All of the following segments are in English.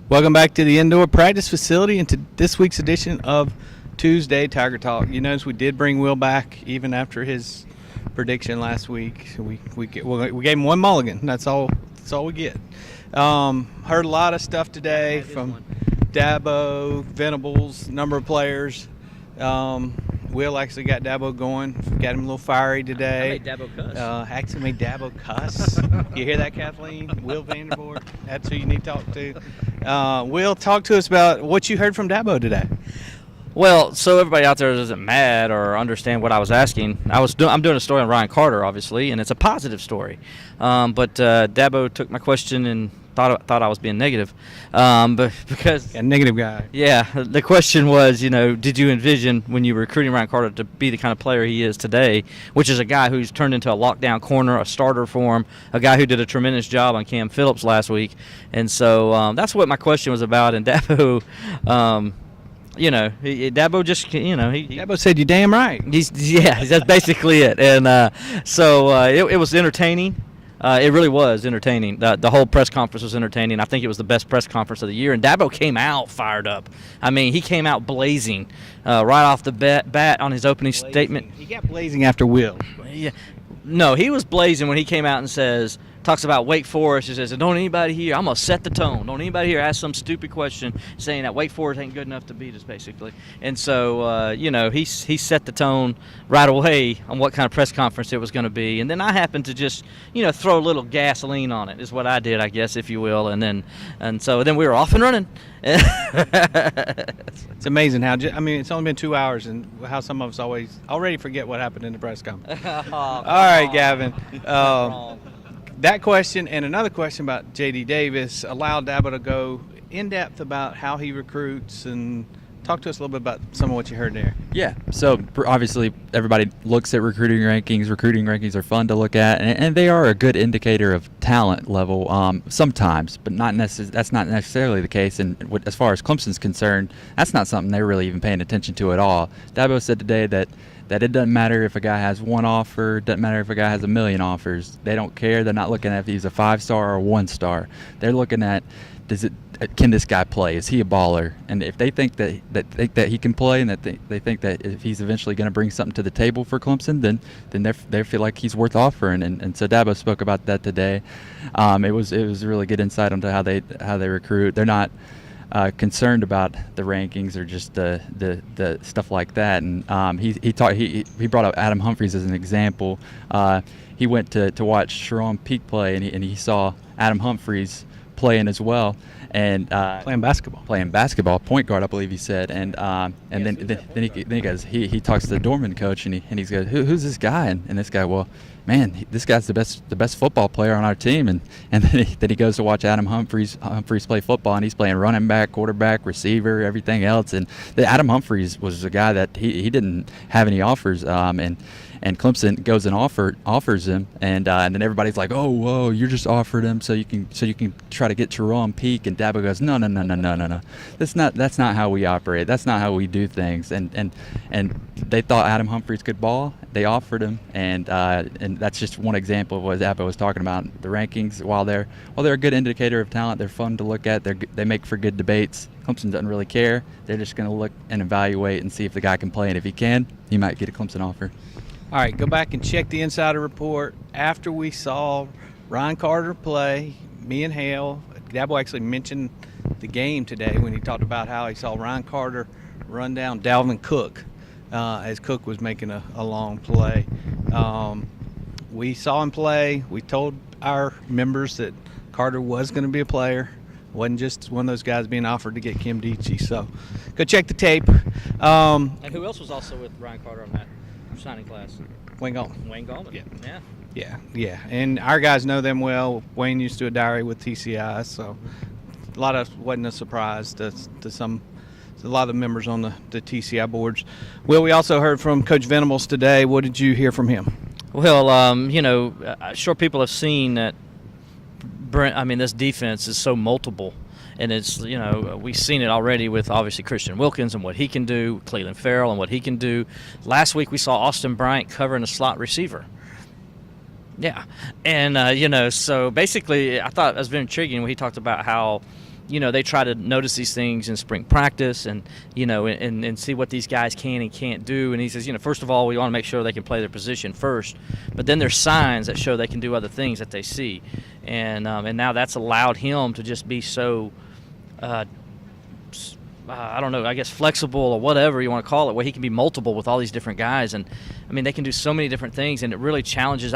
Welcome back to the indoor practice facility and to this week's edition of Tuesday Tiger Talk. You notice we did bring Will back even after his prediction last week. We gave him one mulligan. That's all we get. Heard a lot of stuff today from Dabo, Venables, number of players. Will actually got Dabo going. Got him a little fiery today. I made Dabo cuss. Actually made Dabo cuss. You hear that, Kathleen? Will Vandervoort. That's who you need to talk to. Will, talk to us about what you heard from Dabo today. Well, so everybody out there isn't mad or understand what I was asking. I'm doing a story on Ryan Carter, obviously, and it's a positive story. But Dabo took my question and thought I was being negative, but because a negative guy. Yeah, the question was, did you envision when you were recruiting Ryan Carter to be the kind of player he is today, which is a guy who's turned into a lockdown corner, a starter for him, a guy who did a tremendous job on Cam Phillips last week, and so that's what my question was about. And Dabo, Dabo just, Dabo said, "You damn right." That's basically it, and it was entertaining. It really was entertaining. The whole press conference was entertaining. I think it was the best press conference of the year. And Dabo came out fired up. I mean, he came out blazing right off the bat on his opening statement. He got blazing after Will. Yeah. No, he was blazing when he came out and talks about Wake Forest. He says, don't anybody here, I'm going to set the tone. Don't anybody here ask some stupid question saying that Wake Forest ain't good enough to beat us, basically. And so, he set the tone right away on what kind of press conference it was going to be. And then I happened to just, throw a little gasoline on it is what I did, I guess, if you will. And so then we were off and running. It's amazing how, it's only been 2 hours and how some of us already forget what happened in the press conference. All right, Gavin. That question and another question about J.D. Davis allowed Dabo to go in depth about how he recruits and talk to us a little bit about some of what you heard there. Yeah, so obviously everybody looks at recruiting rankings. Recruiting rankings are fun to look at, and they are a good indicator of talent level sometimes, but that's not necessarily the case. And as far as Clemson's concerned, that's not something they're really even paying attention to at all. Dabo said today that it doesn't matter if a guy has one offer, doesn't matter if a guy has a million offers. They don't care. They're not looking at if he's a 5-star or a 1-star. They're looking at can this guy play? Is he a baller? And if they think that he can play, and that they think that if he's eventually going to bring something to the table for Clemson, then they feel like he's worth offering. And so Dabo spoke about that today. It was a really good insight into how they recruit. They're not concerned about the rankings or just the stuff like that. And he brought up Adam Humphries as an example. He went to watch Sharon Peak play, and he saw Adam Humphries playing as well, and playing basketball, point guard, I believe he said, and then he goes, he talks to the Dorman coach, and he goes, who's this guy? And this guy, well, man, this guy's the best football player on our team, and then he goes to watch Adam Humphries play football, and he's playing running back, quarterback, receiver, everything else, and Adam Humphries was a guy that he didn't have any offers, and Clemson goes and offers him, and then everybody's like, oh, whoa, you just offered him so you can try to get Jerome Peak, and Dabo goes, no. That's not how we operate. That's not how we do things. And they thought Adam Humphries could ball. They offered him, and that's just one example of what Dabo was talking about. The rankings, while they're a good indicator of talent, they're fun to look at. They make for good debates. Clemson doesn't really care. They're just going to look and evaluate and see if the guy can play, and if he can, he might get a Clemson offer. All right, go back and check the insider report. After we saw Ryan Carter play, me and Hale, Dabo actually mentioned the game today when he talked about how he saw Ryan Carter run down Dalvin Cook as Cook was making a long play. We saw him play. We told our members that Carter was going to be a player. Wasn't just one of those guys being offered to get Kim Dichie. So go check the tape. And who else was also with Ryan Carter on that signing class? Wayne Gallman. Yeah. And our guys know them well. Wayne used to do a diary with TCI, so wasn't a surprise to a lot of the members on the TCI boards. Will, we also heard from Coach Venables today. What did you hear from him? Well, sure people have seen that this defense is so multiple. And it's, we've seen it already with obviously Christian Wilkins and what he can do, Cleveland Farrell and what he can do. Last week we saw Austin Bryant covering a slot receiver. Yeah. And, so basically I thought it was very intriguing when he talked about how they try to notice these things in spring practice and see what these guys can and can't do. And he says, first of all, we want to make sure they can play their position first, but then there's signs that show they can do other things that they see. And now that's allowed him to just be so, I don't know, I guess flexible or whatever you want to call it, where he can be multiple with all these different guys. And, they can do so many different things, and it really challenges.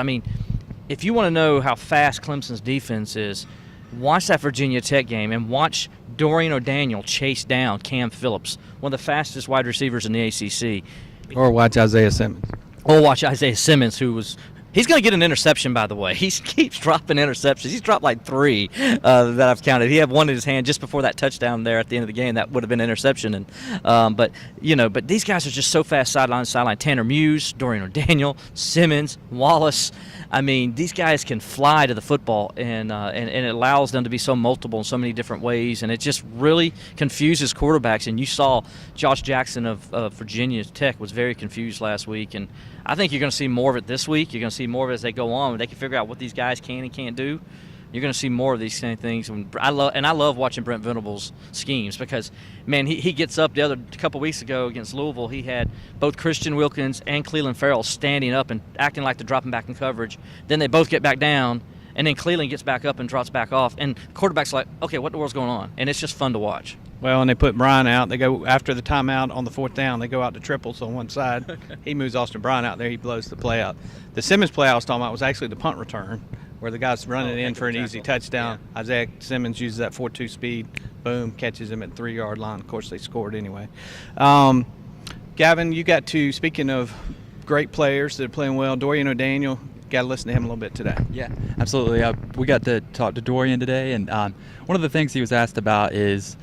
If you want to know how fast Clemson's defense is, watch that Virginia Tech game and watch Dorian ODaniel chase down Cam Phillips, one of the fastest wide receivers in the ACC. Or watch Isaiah Simmons. Or watch Isaiah Simmons, he's going to get an interception, by the way. He keeps dropping interceptions. He's dropped like 3 that I've counted. He had one in his hand just before that touchdown there at the end of the game. That would have been an interception. And but these guys are just so fast sideline to sideline. Tanner Muse, Dorian ODaniel, Simmons, Wallace. These guys can fly to the football, and it allows them to be so multiple in so many different ways, and it just really confuses quarterbacks. And you saw Josh Jackson of Virginia Tech was very confused last week, and I think you're going to see more of it this week. You're going to see more of it as they go on. When they can figure out what these guys can and can't do, you're going to see more of these kind of things. I love watching Brent Venables' schemes because, man, he gets up a couple weeks ago against Louisville. He had both Christian Wilkins and Cleveland Farrell standing up and acting like they're dropping back in coverage. Then they both get back down, and then Cleveland gets back up and drops back off. And the quarterback's like, okay, what the world's going on? And it's just fun to watch. Well, and they put Brian out. They go after the timeout on the 4th down. They go out to triples on one side. He moves Austin Bryant out there. He blows the play out. The Simmons play I was talking about was actually the punt return, where the guy's running in for an easy touchdown. Yeah. Isaiah Simmons uses that 4.2 speed. Boom, catches him at the 3-yard line. Of course, they scored anyway. Gavin, you got to, speaking of great players that are playing well, Dorian ODaniel, got to listen to him a little bit today. Yeah, absolutely. We got to talk to Dorian today, and one of the things he was asked about is,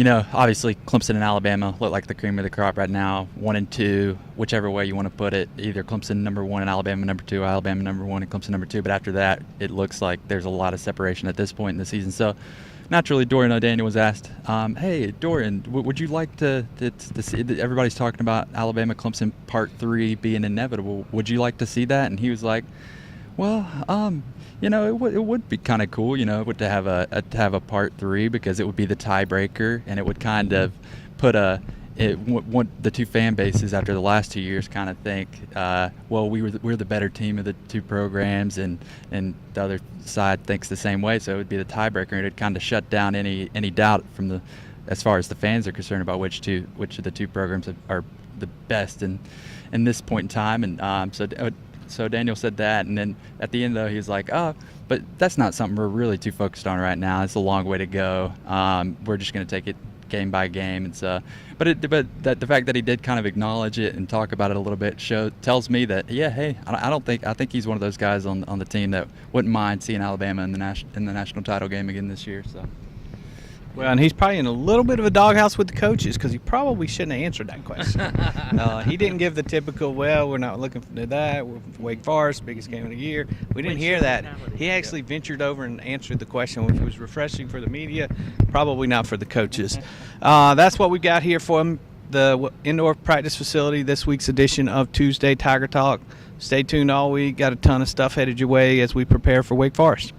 obviously Clemson and Alabama look like the cream of the crop right now, 1 and 2, whichever way you want to put it. Either Clemson number 1 and Alabama number 2, Alabama number 1 and Clemson number 2. But after that, it looks like there's a lot of separation at this point in the season. So naturally, Dorian ODaniel was asked, hey, Dorian, would you like to see, everybody's talking about Alabama Clemson Part 3 being inevitable. Would you like to see that? And he was like, well, it would be kind of cool, to have a Part 3, because it would be the tiebreaker, and it would kind of put the two fan bases after the last 2 years kind of think, well, we're the better team of the two programs, and the other side thinks the same way, so it would be the tiebreaker, and it would kind of shut down any doubt from as far as the fans are concerned about which of the two programs are the best in this point in time, and so Daniel said that, and then at the end, though, he was like, but that's not something we're really too focused on right now. It's a long way to go. We're just going to take it game by game. And so, but the fact that he did kind of acknowledge it and talk about it a little bit tells me that, yeah, hey, I think he's one of those guys on the team that wouldn't mind seeing Alabama in the national title game again this year. So. Well, and he's probably in a little bit of a doghouse with the coaches because he probably shouldn't have answered that question. He didn't give the typical, we're not looking for that. We're Wake Forest, biggest game of the year. We didn't hear that. He actually ventured over and answered the question, which was refreshing for the media, probably not for the coaches. That's what we got here from the indoor practice facility, this week's edition of Tuesday Tiger Talk. Stay tuned all week. Got a ton of stuff headed your way as we prepare for Wake Forest.